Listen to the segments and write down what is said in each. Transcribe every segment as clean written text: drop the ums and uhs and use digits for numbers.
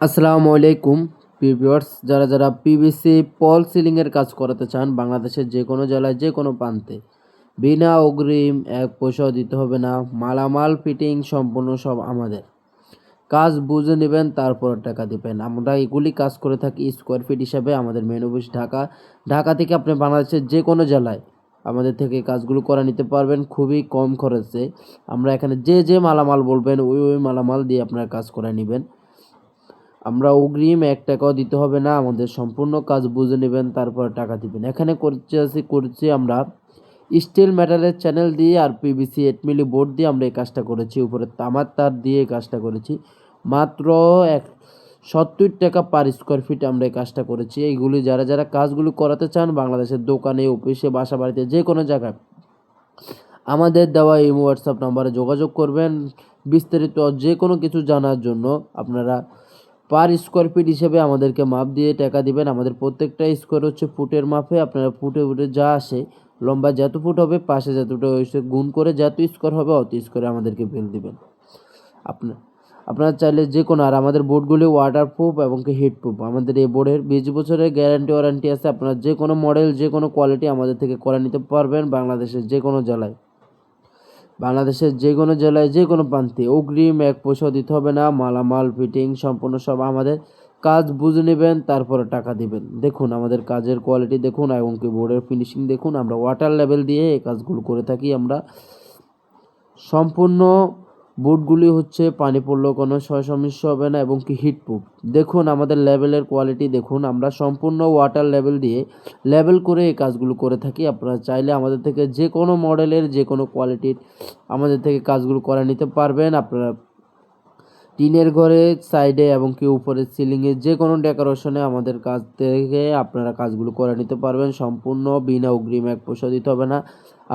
আসসালামু আলাইকুম ভিউয়ার্স, যারা পিভিসি ফল সিলিংয়ের কাজ করাতে চান বাংলাদেশের যে কোনো জেলায় যে কোনো প্রান্তে, বিনা অগ্রিম এক পয়সাও দিতে হবে না। মালামাল ফিটিং সম্পূর্ণ সব আমাদের। কাজ বুঝে নেবেন, তারপর টাকা দিবেন। আমরা এগুলি কাজ করে থাকি স্কোয়ার ফিট হিসাবে। আমাদের মেন অফিস ঢাকা। ঢাকা থেকে আপনি বাংলাদেশের যে কোনো জেলায় আমাদের থেকে কাজগুলো করে নিতে পারবেন খুবই কম খরচে। আমরা এখানে যে মালামাল বলবেন ওই মালামাল দিয়ে আপনারা কাজ করে নেবেন। আমরা অগ্রিম ৳১ দিতে হবে না। আমাদের সম্পূর্ণ কাজ বুঝে নেবেন, তারপর টাকা দিবেন। এখানে করছি আমরা স্টিল মেটালের চ্যানেল দিয়ে আর পিভিসি 8 মিলি বোর্ড দিয়ে আমরা এই কাজটা করেছি। উপরে তামার তার দিয়ে এই কাজটা করেছি। মাত্র ৳৭০ পার স্কোয়ার ফিট আমরা এই কাজটা করেছি। এইগুলি যারা কাজগুলো করাতে চান বাংলাদেশের দোকানে, অফিসে, বাসা-বাড়িতে যে কোনো জায়গায় আমাদের দেওয়া ইমো, হোয়াটসঅ্যাপ নাম্বারে যোগাযোগ করবেন। বিস্তারিত যে কোনো কিছু জানার জন্য আপনারা পার স্কোয়ার ফিট হিসেবে আমাদেরকে মাপ দিয়ে টাকা দিবেন। আমাদের প্রত্যেকটা স্কোয়ার হচ্ছে ফুটের মাপে। আপনারা ফুটে যা আসে, লম্বা যত ফুট হবে পাশে যতটা হয়েছে গুণ করে যত স্কোয়ার হবে অত স্কোয়ারে আমাদেরকে বিল দিবেন। আপনারা চাইলে যে কোনো, আর আমাদের বোর্ডগুলি ওয়াটারপ্রুফ এবং হিটপ্রুফ। আমাদের এই বোর্ডের 20 বছরের গ্যারান্টি ওয়ারেন্টি আছে। আপনারা যে কোনো মডেল, যে কোনো কোয়ালিটি আমাদের থেকে করে নিতে পারবেন বাংলাদেশের যে কোনো জেলায়। বাংলাদেশের যে কোনো জেলায় যে কোনো প্রান্তে অগ্রিম এক পয়সাও দিতে হবে না। মালামাল ফিটিং সম্পূর্ণ সব আমাদের। কাজ বুঝে নেবেন, তারপরে টাকা দিবেন। দেখুন আমাদের কাজের কোয়ালিটি দেখুন এবং কি বোর্ডের ফিনিশিং দেখুন। আমরা ওয়াটার লেভেল দিয়ে এই কাজগুলো করে থাকি। আমরা সম্পূর্ণ বোর্ডগুলি হচ্ছে পানি পড়লেও কোনো সমস্যা হবে না এবং কি হিটপ্রুফ। দেখুন আমাদের লেভেলের কোয়ালিটি দেখুন। আমরা সম্পূর্ণ ওয়াটার লেভেল দিয়ে লেভেল করে এই কাজগুলো করে থাকি। আপনারা চাইলে আমাদের থেকে যে কোনো মডেলের, যে কোনো কোয়ালিটির আমাদের থেকে কাজগুলো করে নিতে পারবেন। আপনারা টিনের ঘরে সাইডে এবং কি উপরে সিলিংয়ে যে কোনো ডেকোরেশনে আমাদের কাছ থেকে আপনারা কাজগুলো করে নিতে পারবেন সম্পূর্ণ বিনা অগ্রিম এক পয়সা দিতে হবে না।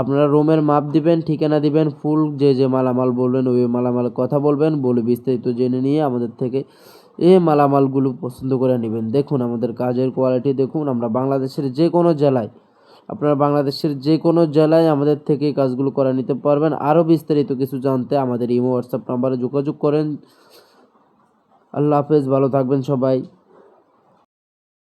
আপনারা রুমের মাপ দিবেন, ঠিকানা দিবেন, ফুল যে মালামাল বলবেন ওই মালামালের কথা বলবেন, বলে বিস্তারিত জেনে নিয়ে আমাদের থেকে এই মালামালগুলো পছন্দ করে নেবেন। দেখুন আমাদের কাজের কোয়ালিটি দেখুন। আমরা বাংলাদেশের যে কোনো জেলায়, আপনারা বাংলাদেশের যে কোনো জেলায় আমাদের থেকে কাজগুলো করে নিতে পারবেন। আরও বিস্তারিত কিছু জানতে আমাদের ইমো, হোয়াটসঅ্যাপ নাম্বারে যোগাযোগ করেন। আল্লাহ হাফেজ, ভালো থাকবেন সবাই।